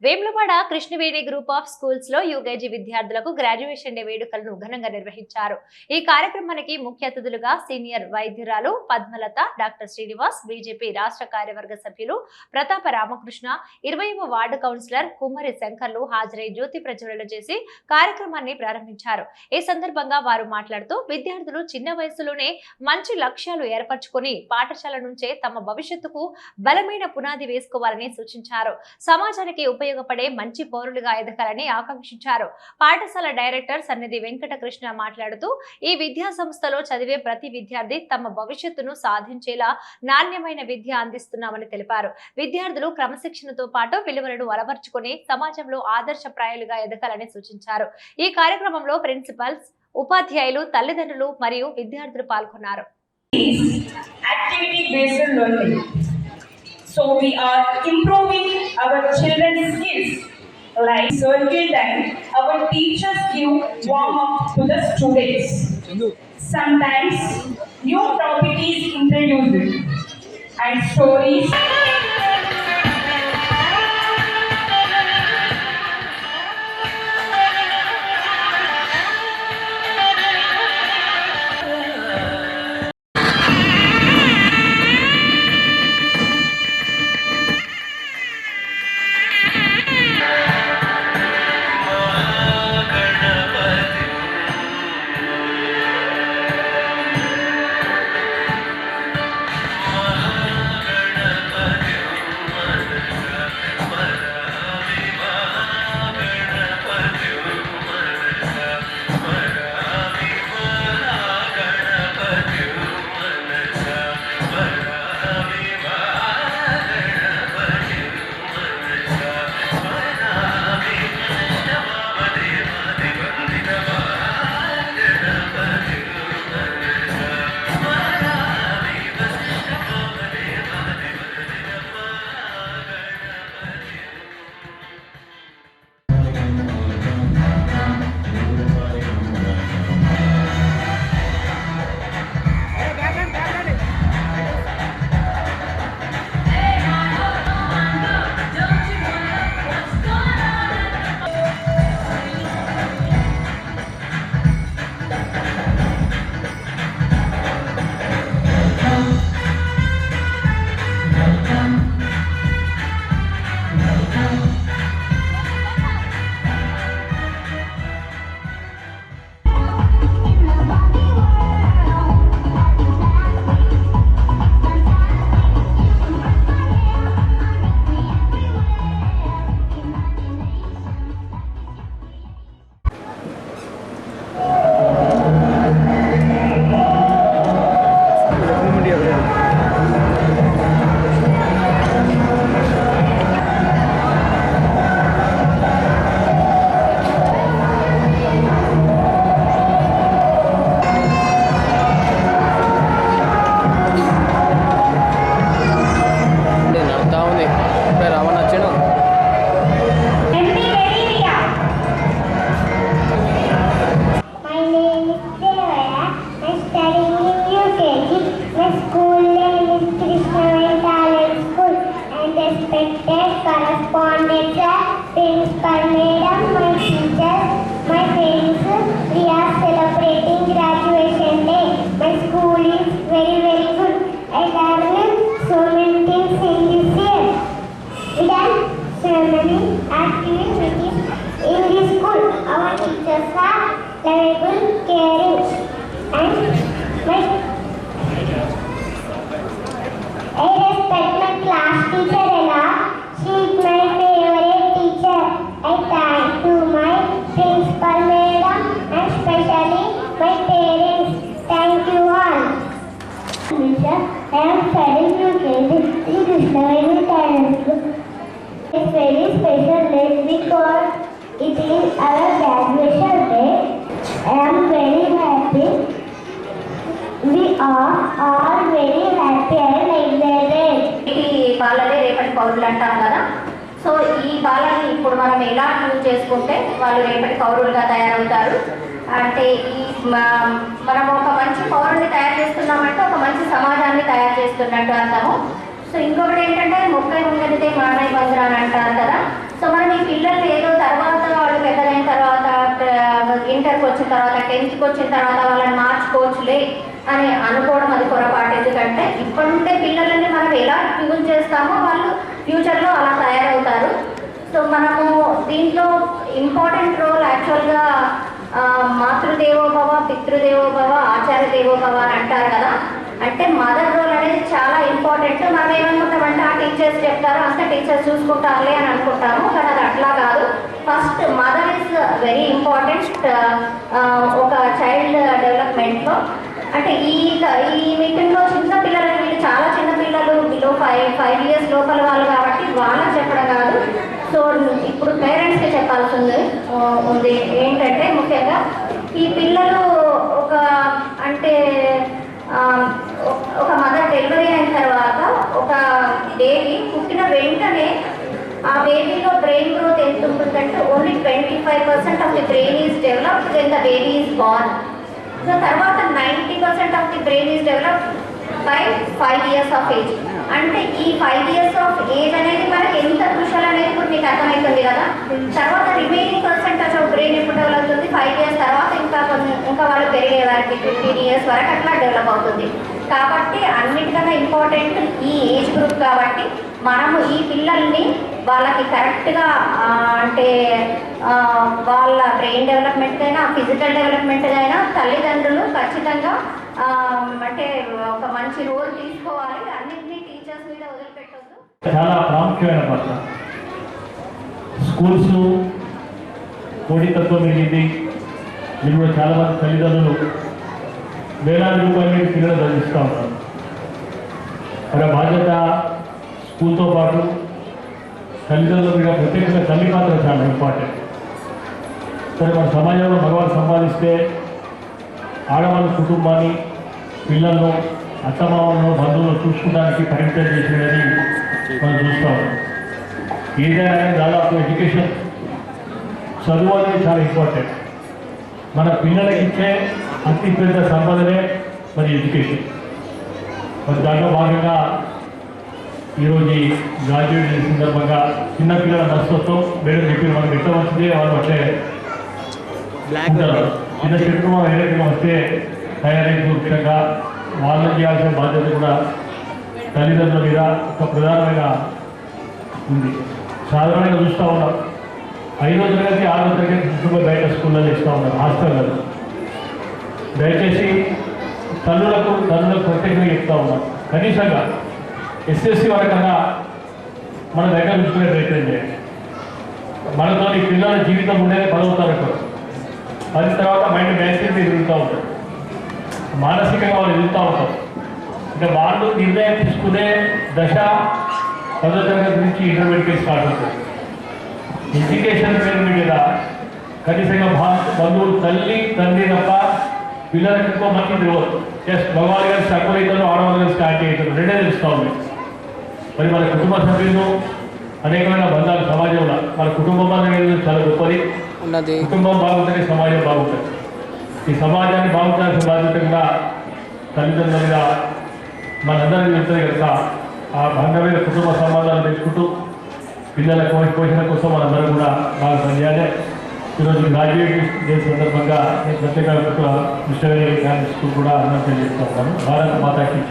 Vemulawada Krishnaveni group of schools లో UKG విద్యార్థులకు graduation day వేడుకలను ఘనంగా నిర్వహించారు. ఈ కార్యక్రమానికి ముఖ్య అతిథులుగా సీనియర్ వైద్యురాలు పద్మలత, డాక్టర్ శ్రీనివాస్, బీజేపీ రాష్ట్ర కార్యవర్గ సభ్యులు ప్రతాప రామకృష్ణ, 20వ వార్డు కౌన్సిలర్ కుమ్మరి శంకర్లు హాజరై జ్యోతి ప్రజ్వలన చేసి కార్యక్రమాన్ని ప్రారంభించారు. ఈ సందర్భంగా వారు మాట్లాడుతూ విద్యార్థులు చిన్న వయసులోనే మంచి లక్ష్యాలు ఏర్పరచుకొని పాఠశాల నుంచే తమ భవిష్యత్తుకు బలమైన పునాది వేసుకోవాలని సూచించారు. సమాజానికి ఉపయోగపడే మంచి పౌరులుగా ఎదగాలని ఆకాంక్షించారు. పాఠశాల డైరెక్టర్ సన్నిధి వెంకట కృష్ణ మాట్లాడుతూ ఈ విద్యా సంస్థలో చదివే ప్రతి విద్యార్థి తమ భవిష్యత్తును సాధించేలా నాణ్యమైన విద్య అందిస్తున్నామని తెలిపారు. విద్యార్థులు క్రమశిక్షణతో పాటు విలువలను అలవర్చుకుని సమాజంలో ఆదర్శప్రాయాలుగా ఎదగాలని సూచించారు. ఈ కార్యక్రమంలో ప్రిన్సిపల్స్, ఉపాధ్యాయులు, తల్లిదండ్రులు మరియు విద్యార్థులు పాల్గొన్నారు. So we are improving our children's skills. Like circle time, our teachers give warm up to the students. Sometimes new topic is introduced and stories. Correspondent, principal madam, my teachers, my friends, we are celebrating graduation day. My school is very good. I learned so many things in this year. We done so many activities in this school. Our teachers are lovable, caring, and I respect my class teacher a lot. She is my favorite teacher. I thank to my principal madam and especially my parents. Thank you all. Teacher, I am studying UKG in Krishnavedhi Primary School. It's very special day because it is our graduation day. I am very happy. We are all very happy and excited. బాలలే రేపటి పౌరులు అంటాం కదా. So ఈ బాలని ఇప్పుడు మనం ఎలా use చేసుకుంటే వాళ్ళు రేపటి పౌరులుగా తయారవుతారు అంటే మనం ఒక మంచి పౌరుల్ని తయారు చేస్తున్నామంటే ఒక మంచి సమాజాన్ని తయారు చేస్తున్నట్టు అర్థము. సో ఇంకొకటి ఏంటంటే మొక్కై ఉండనిదే మానవ బంధురా అని అంటారు కదా. సో మనం పిల్లలు ఏదో తర్వాత వాళ్ళు పెద్దగైన తర్వాత ఇంటర్కి వచ్చిన తర్వాత 10th వచ్చిన తర్వాత వాళ్ళని మార్చుకోవచ్చులే అని అనుకోవడం అది పొరపాటు. ఎందుకంటే ఇప్పటి నుండే పిల్లలని మనం ఎలా ట్యూన్ చేస్తామో వాళ్ళు ఫ్యూచర్లో అలా తయారవుతారు. సో మనము దీంట్లో ఇంపార్టెంట్ రోల్ యాక్చువల్గా మాతృదేవోభవ, పితృదేవోభవ, ఆచార్య దేవోభవ అని అంటారు కదా. అంటే మదర్ రోల్ అనేది చాలా ఇంపార్టెంట్. మనం ఏమనుకుంటామంటే ఆ టీచర్స్ చెప్తారు అంతా టీచర్స్ చూసుకుంటారులే అని అనుకుంటాము, కానీ అది అట్లా కాదు. First mother is very important ఒక చైల్డ్ డెవలప్మెంట్లో. అంటే ఈ మీటింగ్లో చిన్న పిల్లలకి, వీళ్ళు చాలా చిన్న పిల్లలు, బిలో 5 years లోపల వాళ్ళు కాబట్టి వాళ్ళకి చెప్పడం కాదు. సో ఇప్పుడు పేరెంట్స్కి చెప్పాల్సి ఉంది ఏంటంటే ముఖ్యంగా ఈ పిల్లలు ఒక మదర్ డెలివరీ అయిన తర్వాత ఒక బేబీ పుట్టిన వెంటనే ఆ బేబీలో బ్రెయిన్ గ్రోత్ ఎంత ఉంటుందంటే only 25% of the brain is developed when the baby is born. So తర్వాత 90% of the brain is developed by 5 years of age. అంటే ఈ 5 years ఆఫ్ ఏజ్ అనేది మనకి ఎంత క్రూషల్ అనేది ఇప్పుడు మీకు అర్థమవుతుంది కదా. తర్వాత రిమైనింగ్ పర్సెంటేజ్ ఆఫ్ బ్రెయిన్ ఎప్పుడు డెవలప్ అవుతుంది 5 years తర్వాత ఇంకా వాళ్ళు పెరిగే వారికి 15 years వరకు అట్లా డెవలప్ అవుతుంది. కాబట్టి అన్నిటికన్నా ఇంపార్టెంట్ ఈ ఏజ్ గ్రూప్. కాబట్టి మనము ఈ పిల్లల్ని వాళ్ళకి కరెక్ట్గా అంటే వాళ్ళ బ్రెయిన్ డెవలప్మెంట్ అయినా ఫిజికల్ డెవలప్మెంట్ అయినా తల్లిదండ్రులు ఖచ్చితంగా అంటే ఒక మంచి రోల్ తీసుకోవాలి. అన్నింటినీ టీచర్స్ మీద వదిలిపెట్టొద్దు. చాలా ప్రాముఖ్యమైన పాత్ర. స్కూల్స్ పోటీతత్వం మిగిలింది. మీరు కూడా చాలామంది తల్లిదండ్రులు వేలాది రూపాయల మీద పిల్లలు చదివిస్తూ ఉంటారు. అక్కడ బాధ్యత స్కూల్తో పాటు తల్లిదండ్రుల మీద ప్రత్యేకంగా తల్లి పాత్ర చాలా ఇంపార్టెంట్. సరే, మన సమాజంలో మగవాళ్ళు సంపాదిస్తే ఆడవాళ్ళ కుటుంబాన్ని, పిల్లలను, అత్తమామలను, బంధువులను చూసుకోవడానికి పరిమితం చేసేది మనం చూస్తూ ఉంటాం. ఏదైనా దాదాపు ఎడ్యుకేషన్, చదువు అనేది చాలా ఇంపార్టెంట్. మన పిల్లలకి ఇచ్చే అతి పెద్ద సంపదనే మరి ఎడ్యుకేషన్. మరి దాంట్లో భాగంగా ఈరోజు ఈ గ్రాడ్యుయేషన్ సందర్భంగా చిన్నపిల్లల మనస్తత్వం మేడం చెప్పి మనకు ఎట్లా వచ్చింది వాళ్ళు అట్లే ఉంటారు. చిన్న చెట్టు ఏదైనా వస్తే తయారీ ముఖ్యంగా వాళ్ళు చేయాల్సిన బాధ్యత కూడా తల్లిదండ్రుల మీద ఒక ప్రధానమైన ఉంది. సాధారణంగా చూస్తూ ఉన్నాం 5వ తరగతి 6వ తరగతి తీసుకుపోయి బయట స్కూల్లో ఇస్తూ ఉన్నారు, హాస్టల్లో. దయచేసి తల్లులకు ప్రత్యేకంగా చెప్తూ ఉన్నాం, కనీసంగా ఎస్ఎస్సి వరకన్నా మన దగ్గర ఉంచుకునే ప్రయత్నం చేయండి. మనతో ఈ పిల్లల జీవితం ఉండేది 10వ తరగతి. 10 తర్వాత మైండ్ మ్యాచింగ్ ఎదుగుతూ ఉంటారు, మానసికంగా వాళ్ళు ఎదుగుతూ ఉంటారు. అంటే వాళ్ళు నిర్ణయం తీసుకునే దశ 10వ తరగతి నుంచి ఇంటర్మీడియట్ స్టార్ట్ అవుతుంది. ఎడ్యుకేషన్ పేరు మీద కనీసంగా బంధువులు తల్లి తండ్రి తప్ప పిల్లలకి ఎక్కువ మంది తెలియదు. జస్ట్ మగవాళ్ళు గారు తక్కువ అవుతారు, ఆడవాళ్ళు గారు స్టార్ట్ అవుతారు, రెండే తెలుస్తూ ఉన్నాయి. మరి మన కుటుంబ సభ్యులు అనేకమైన బంధాలు సమాజంలో, మన కుటుంబం అనేది చాలా గొప్పది. కుటుంబం బాగుంటేనే సమాజం బాగుంటుంది. ఈ సమాజాన్ని బాగుండాల్సిన బాధ్యత కూడా తల్లిదండ్రుల మీద మనందరికీ ఉంటుంది కనుక ఆ బంధమైన కుటుంబ సంబంధాలు పెంచుకుంటూ పిల్లల పోషణ కోసం మనందరం కూడా బాగా పనిచేయాలి. ఈరోజు గ్రాడ్యుయేట్ డే సందర్భంగా నేను ప్రత్యేక మిషనరీ స్కూల్ కూడా అన్నం తెలియజేస్తా ఉన్నాను. భారత మాతాకి